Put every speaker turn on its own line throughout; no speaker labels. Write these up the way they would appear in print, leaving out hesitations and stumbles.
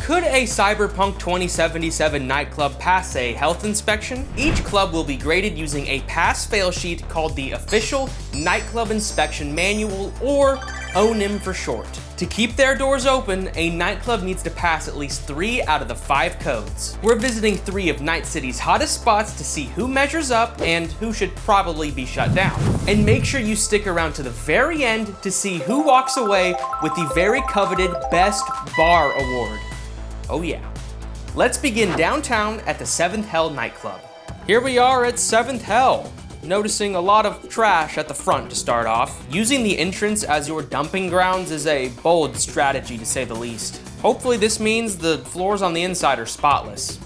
Could a Cyberpunk 2077 nightclub pass a health inspection? Each club will be graded using a pass-fail sheet called the Official Nightclub Inspection Manual, or ONIM for short. To keep their doors open, a nightclub needs to pass at least 3 out of the 5 codes. We're visiting 3 of Night City's hottest spots to see who measures up and who should probably be shut down. And make sure you stick around to the very end to see who walks away with the very coveted Best Bar Award. Oh yeah. Let's begin downtown at the 7th Hell nightclub. Here we are at 7th Hell. Noticing a lot of trash at the front to start off. Using the entrance as your dumping grounds is a bold strategy to say the least. Hopefully this means the floors on the inside are spotless.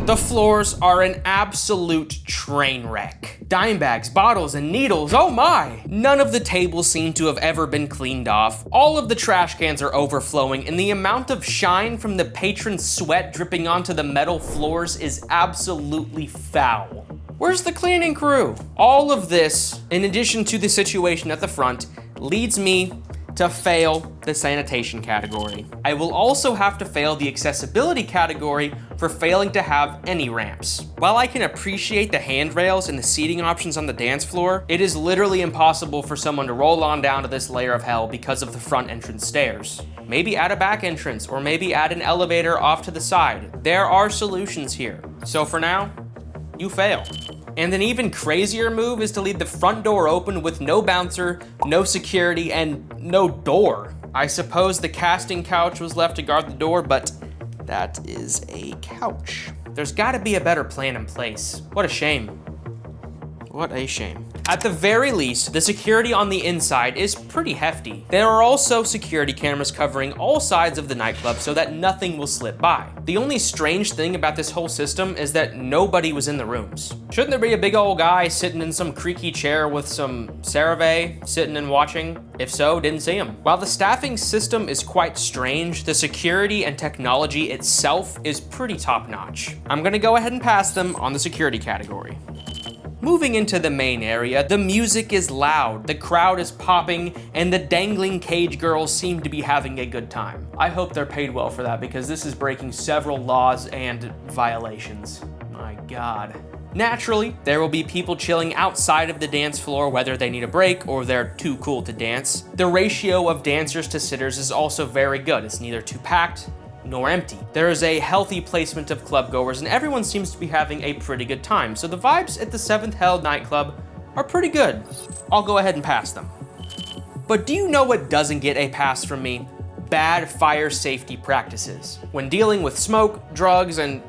The floors are an absolute train wreck. Dime bags, bottles, and needles, oh my! None of the tables seem to have ever been cleaned off. All of the trash cans are overflowing, and the amount of shine from the patron's sweat dripping onto the metal floors is absolutely foul. Where's the cleaning crew? All of this, in addition to the situation at the front, leads me to fail the sanitation category. I will also have to fail the accessibility category for failing to have any ramps. While I can appreciate the handrails and the seating options on the dance floor, it is literally impossible for someone to roll on down to this layer of hell because of the front entrance stairs. Maybe add a back entrance, or maybe add an elevator off to the side. There are solutions here. So for now, you fail. And an even crazier move is to leave the front door open with no bouncer, no security, and no door. I suppose the casting couch was left to guard the door, but that is a couch. There's gotta be a better plan in place. What a shame. What a shame. At the very least, the security on the inside is pretty hefty. There are also security cameras covering all sides of the nightclub so that nothing will slip by. The only strange thing about this whole system is that nobody was in the rooms. Shouldn't there be a big old guy sitting in some creaky chair with some CeraVe sitting and watching? If so, didn't see him. While the staffing system is quite strange, the security and technology itself is pretty top-notch. I'm gonna go ahead and pass them on the security category. Moving into the main area, the music is loud, the crowd is popping, and the dangling cage girls seem to be having a good time. I hope they're paid well for that, because this is breaking several laws and violations. My God. Naturally, there will be people chilling outside of the dance floor, whether they need a break or they're too cool to dance. The ratio of dancers to sitters is also very good. It's neither too packed nor empty. There is a healthy placement of club goers, and everyone seems to be having a pretty good time. So the vibes at the 7th Hell nightclub are pretty good. I'll go ahead and pass them. But do you know what doesn't get a pass from me? Bad fire safety practices. When dealing with smoke, drugs, and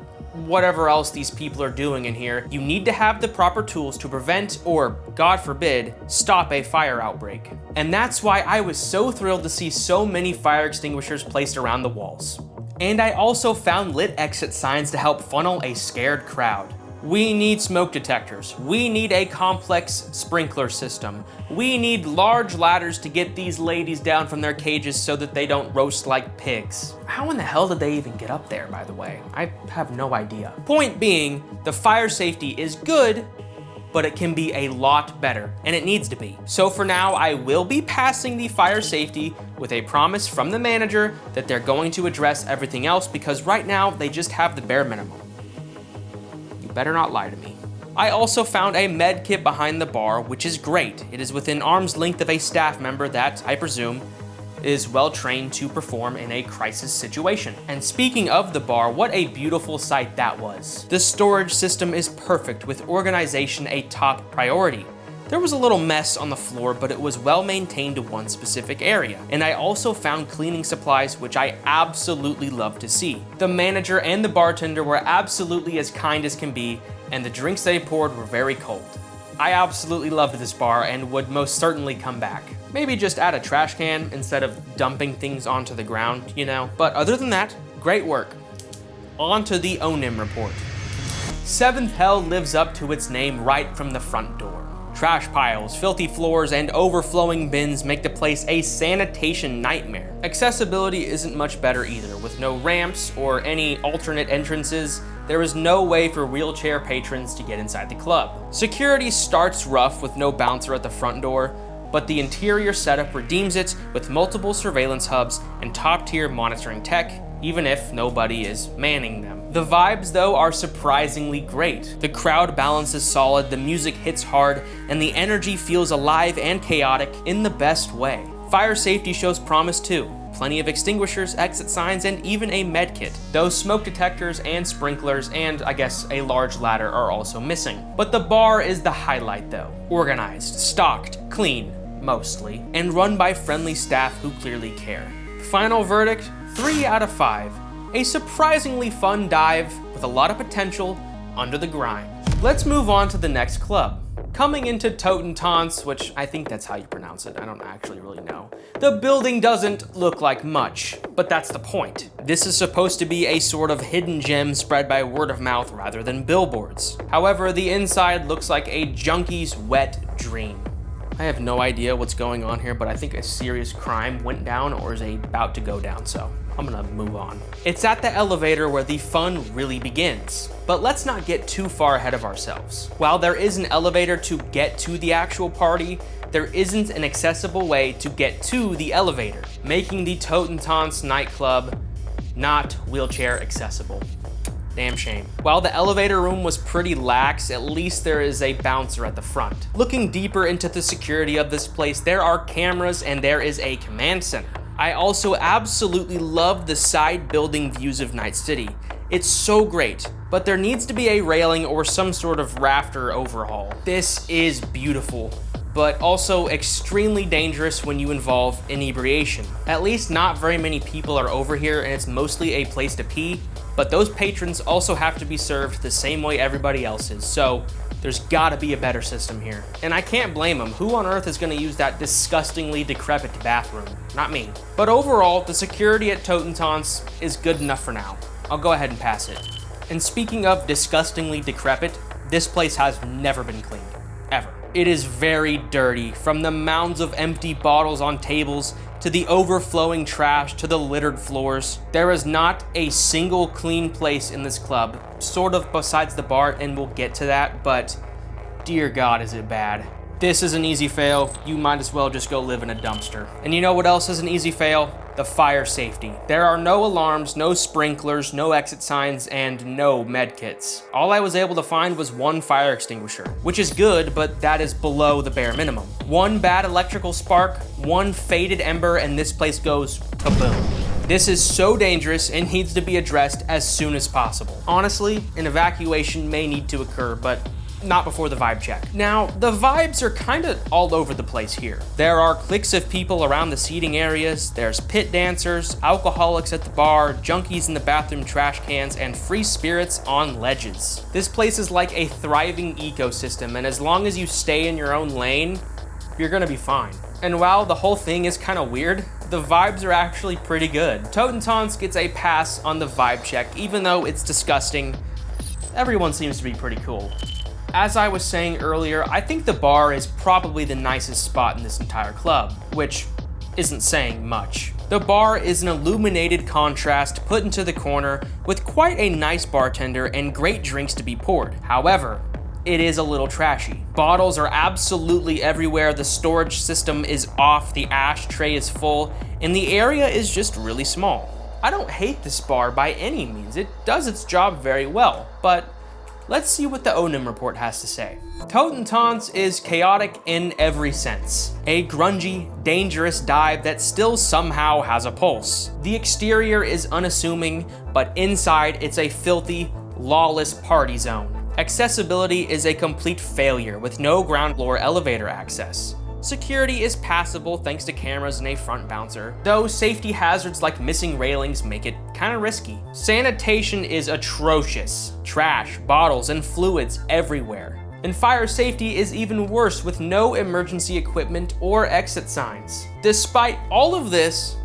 whatever else these people are doing in here, you need to have the proper tools to prevent, or God forbid, stop a fire outbreak. And that's why I was so thrilled to see so many fire extinguishers placed around the walls. And I also found lit exit signs to help funnel a scared crowd. We need smoke detectors. We need a complex sprinkler system. We need large ladders to get these ladies down from their cages so that they don't roast like pigs. How in the hell did they even get up there, by the way? I have no idea. Point being, the fire safety is good, but it can be a lot better, and it needs to be. So for now, I will be passing the fire safety with a promise from the manager that they're going to address everything else, because right now they just have the bare minimum. You better not lie to me. I also found a med kit behind the bar, which is great. It is within arm's length of a staff member that, I presume, is well trained to perform in a crisis situation. And speaking of the bar, what a beautiful sight that was. The storage system is perfect, with organization a top priority. There was a little mess on the floor, but it was well maintained to one specific area. And I also found cleaning supplies, which I absolutely love to see. The manager and the bartender were absolutely as kind as can be, and the drinks they poured were very cold. I absolutely loved this bar and would most certainly come back. Maybe just add a trash can instead of dumping things onto the ground, you know? But other than that, great work. On to the ONIM report. 7th Hell lives up to its name right from the front door. Trash piles, filthy floors, and overflowing bins make the place a sanitation nightmare. Accessibility isn't much better either. With no ramps or any alternate entrances, there is no way for wheelchair patrons to get inside the club. Security starts rough with no bouncer at the front door, but the interior setup redeems it with multiple surveillance hubs and top-tier monitoring tech, even if nobody is manning them. The vibes, though, are surprisingly great. The crowd balance is solid, the music hits hard, and the energy feels alive and chaotic in the best way. Fire safety shows promise too. Plenty of extinguishers, exit signs, and even a med kit. Those smoke detectors and sprinklers and, I guess, a large ladder are also missing. But the bar is the highlight though. Organized, stocked, clean, mostly, and run by friendly staff who clearly care. Final verdict, 3 out of 5. A surprisingly fun dive with a lot of potential under the grind. Let's move on to the next club. Coming into Totentanz, which I think that's how you pronounce it, I don't actually really know. The building doesn't look like much, but that's the point. This is supposed to be a sort of hidden gem spread by word of mouth rather than billboards. However, the inside looks like a junkie's wet dream. I have no idea what's going on here, but I think a serious crime went down or is about to go down, so I'm gonna move on. It's at the elevator where the fun really begins. But let's not get too far ahead of ourselves. While there is an elevator to get to the actual party, there isn't an accessible way to get to the elevator, making the Totentanz nightclub not wheelchair accessible. Damn shame. While the elevator room was pretty lax, at least there is a bouncer at the front. Looking deeper into the security of this place, there are cameras and there is a command center. I also absolutely love the side building views of Night City. It's so great, but there needs to be a railing or some sort of rafter overhaul. This is beautiful, but also extremely dangerous when you involve inebriation. At least not very many people are over here and it's mostly a place to pee, but those patrons also have to be served the same way everybody else is, so there's gotta be a better system here. And I can't blame them. Who on earth is gonna use that disgustingly decrepit bathroom? Not me. But overall, the security at Totentanz is good enough for now. I'll go ahead and pass it. And speaking of disgustingly decrepit, this place has never been cleaned, ever. It is very dirty, from the mounds of empty bottles on tables to the overflowing trash to the littered floors. There is not a single clean place in this club, sort of besides the bar, and we'll get to that, but dear God, is it bad. This is an easy fail. You might as well just go live in a dumpster. And you know what else is an easy fail? The fire safety. There are no alarms, no sprinklers, no exit signs, and no med kits. All I was able to find was one fire extinguisher, which is good, but that is below the bare minimum. One bad electrical spark, one faded ember, and this place goes kaboom. This is so dangerous and needs to be addressed as soon as possible. Honestly, an evacuation may need to occur, but not before the vibe check. Now, the vibes are kind of all over the place here. There are cliques of people around the seating areas, there's pit dancers, alcoholics at the bar, junkies in the bathroom trash cans, and free spirits on ledges. This place is like a thriving ecosystem, and as long as you stay in your own lane, you're gonna be fine. And while the whole thing is kind of weird, the vibes are actually pretty good. Totentanz gets a pass on the vibe check, even though it's disgusting. Everyone seems to be pretty cool. As I was saying earlier, I think the bar is probably the nicest spot in this entire club, which isn't saying much. The bar is an illuminated contrast put into the corner with quite a nice bartender and great drinks to be poured. However, it is a little trashy. Bottles are absolutely everywhere, the storage system is off, the ashtray is full, and the area is just really small. I don't hate this bar by any means, it does its job very well, but let's see what the Onim report has to say. Totentanz is chaotic in every sense. A grungy, dangerous dive that still somehow has a pulse. The exterior is unassuming, but inside it's a filthy, lawless party zone. Accessibility is a complete failure with no ground floor elevator access. Security is passable thanks to cameras and a front bouncer, though safety hazards like missing railings make it kinda risky. Sanitation is atrocious. Trash, bottles, and fluids everywhere. And fire safety is even worse with no emergency equipment or exit signs. Despite all of this,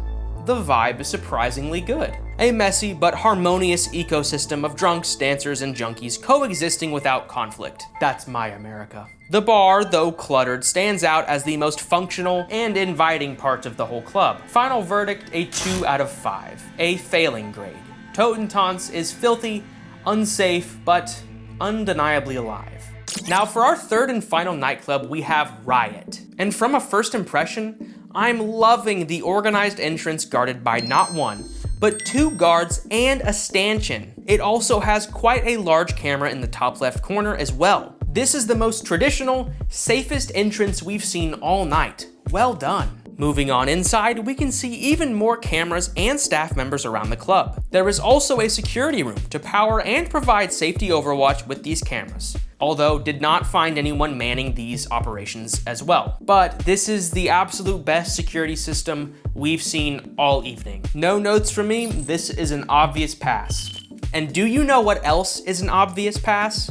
the vibe is surprisingly good. A messy but harmonious ecosystem of drunks, dancers, and junkies coexisting without conflict. That's my America. The bar, though cluttered, stands out as the most functional and inviting part of the whole club. Final verdict, a 2 out of 5, a failing grade. Totentanz is filthy, unsafe, but undeniably alive. Now for our third and final nightclub, we have Riot. And from a first impression, I'm loving the organized entrance guarded by not one, but 2 guards and a stanchion. It also has quite a large camera in the top left corner as well. This is the most traditional, safest entrance we've seen all night. Well done. Moving on inside, we can see even more cameras and staff members around the club. There is also a security room to power and provide safety overwatch with these cameras, although did not find anyone manning these operations as well. But this is the absolute best security system we've seen all evening. No notes from me, this is an obvious pass. And do you know what else is an obvious pass?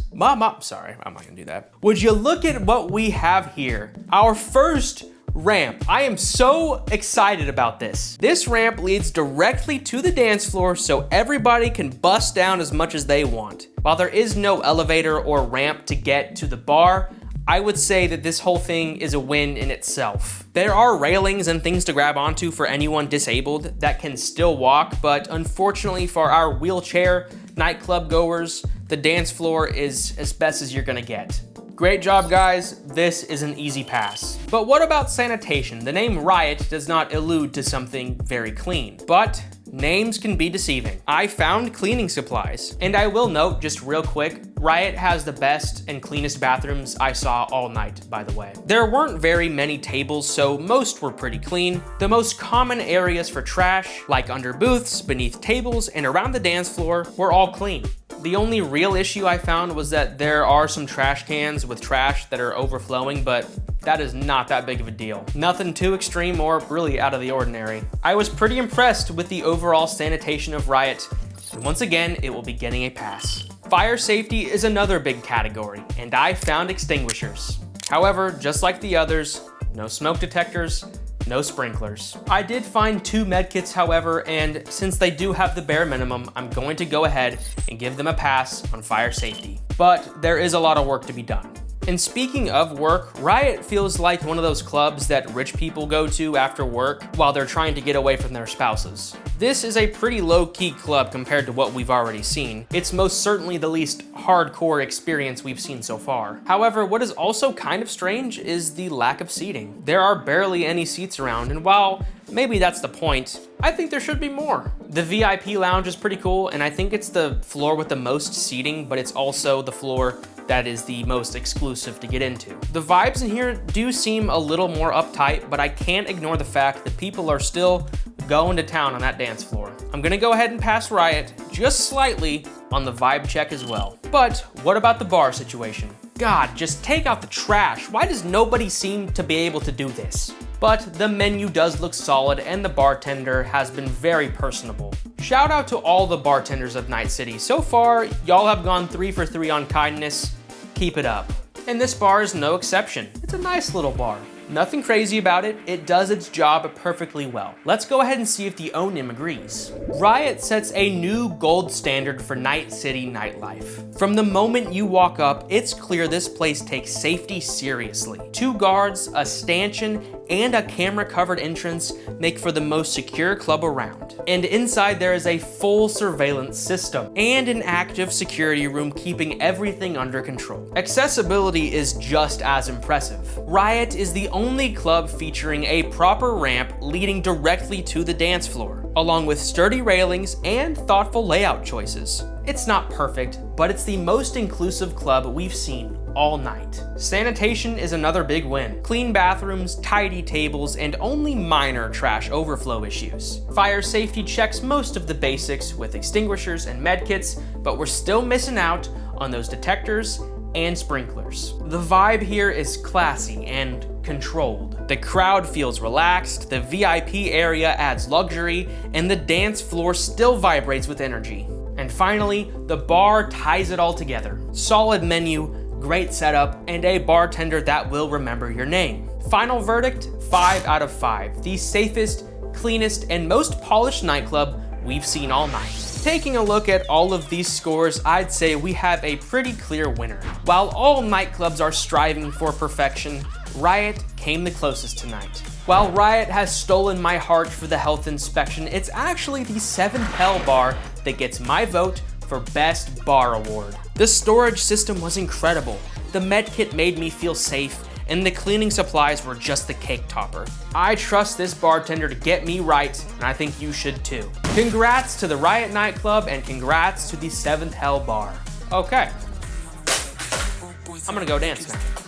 Sorry, I'm not gonna do that. Would you look at what we have here? Our first ramp. I am so excited about this. This ramp leads directly to the dance floor so everybody can bust down as much as they want. While there is no elevator or ramp to get to the bar, I would say that this whole thing is a win in itself. There are railings and things to grab onto for anyone disabled that can still walk, but unfortunately for our wheelchair nightclub goers, the dance floor is as best as you're gonna get. Great job, guys. This is an easy pass. But what about sanitation? The name Riot does not allude to something very clean, but names can be deceiving. I found cleaning supplies, and I will note just real quick, Riot has the best and cleanest bathrooms I saw all night, by the way. There weren't very many tables, so most were pretty clean. The most common areas for trash, like under booths, beneath tables, and around the dance floor, were all clean. The only real issue I found was that there are some trash cans with trash that are overflowing, but that is not that big of a deal. Nothing too extreme or really out of the ordinary. I was pretty impressed with the overall sanitation of Riot, and once again, it will be getting a pass. Fire safety is another big category, and I found extinguishers. However, just like the others, no smoke detectors, no sprinklers. I did find 2 medkits, however, and since they do have the bare minimum, I'm going to go ahead and give them a pass on fire safety. But there is a lot of work to be done. And speaking of work, Riot feels like one of those clubs that rich people go to after work while they're trying to get away from their spouses. This is a pretty low-key club compared to what we've already seen. It's most certainly the least hardcore experience we've seen so far. However, what is also kind of strange is the lack of seating. There are barely any seats around, and while maybe that's the point, I think there should be more. The VIP lounge is pretty cool, and I think it's the floor with the most seating, but it's also the floor that is the most exclusive to get into. The vibes in here do seem a little more uptight, but I can't ignore the fact that people are still going to town on that dance floor. I'm gonna go ahead and pass Riot just slightly on the vibe check as well. But what about the bar situation? God, just take out the trash. Why does nobody seem to be able to do this? But the menu does look solid and the bartender has been very personable. Shout out to all the bartenders of Night City. So far, y'all have gone 3 for 3 on kindness. Keep it up. And this bar is no exception. It's a nice little bar. Nothing crazy about it, it does its job perfectly well. Let's go ahead and see if the ONIM agrees. Riot sets a new gold standard for Night City nightlife. From the moment you walk up, it's clear this place takes safety seriously. 2 guards, a stanchion, and a camera-covered entrance make for the most secure club around. And inside there is a full surveillance system and an active security room keeping everything under control. Accessibility is just as impressive. Riot is the only club featuring a proper ramp leading directly to the dance floor, along with sturdy railings and thoughtful layout choices. It's not perfect, but it's the most inclusive club we've seen all night. Sanitation is another big win. Clean bathrooms, tidy tables, and only minor trash overflow issues. Fire safety checks most of the basics with extinguishers and medkits, but we're still missing out on those detectors and sprinklers. The vibe here is classy and controlled. The crowd feels relaxed, the VIP area adds luxury, and the dance floor still vibrates with energy. And finally, the bar ties it all together. Solid menu, great setup, and a bartender that will remember your name. Final verdict, 5 out of 5. The safest, cleanest, and most polished nightclub we've seen all night. Taking a look at all of these scores, I'd say we have a pretty clear winner. While all nightclubs are striving for perfection, Riot came the closest tonight. While Riot has stolen my heart for the health inspection, it's actually the 7th Hell bar that gets my vote for Best Bar Award. The storage system was incredible. The medkit made me feel safe, and the cleaning supplies were just the cake topper. I trust this bartender to get me right, and I think you should too. Congrats to the Riot nightclub, and congrats to the 7th Hell bar. Okay. I'm gonna go dance now.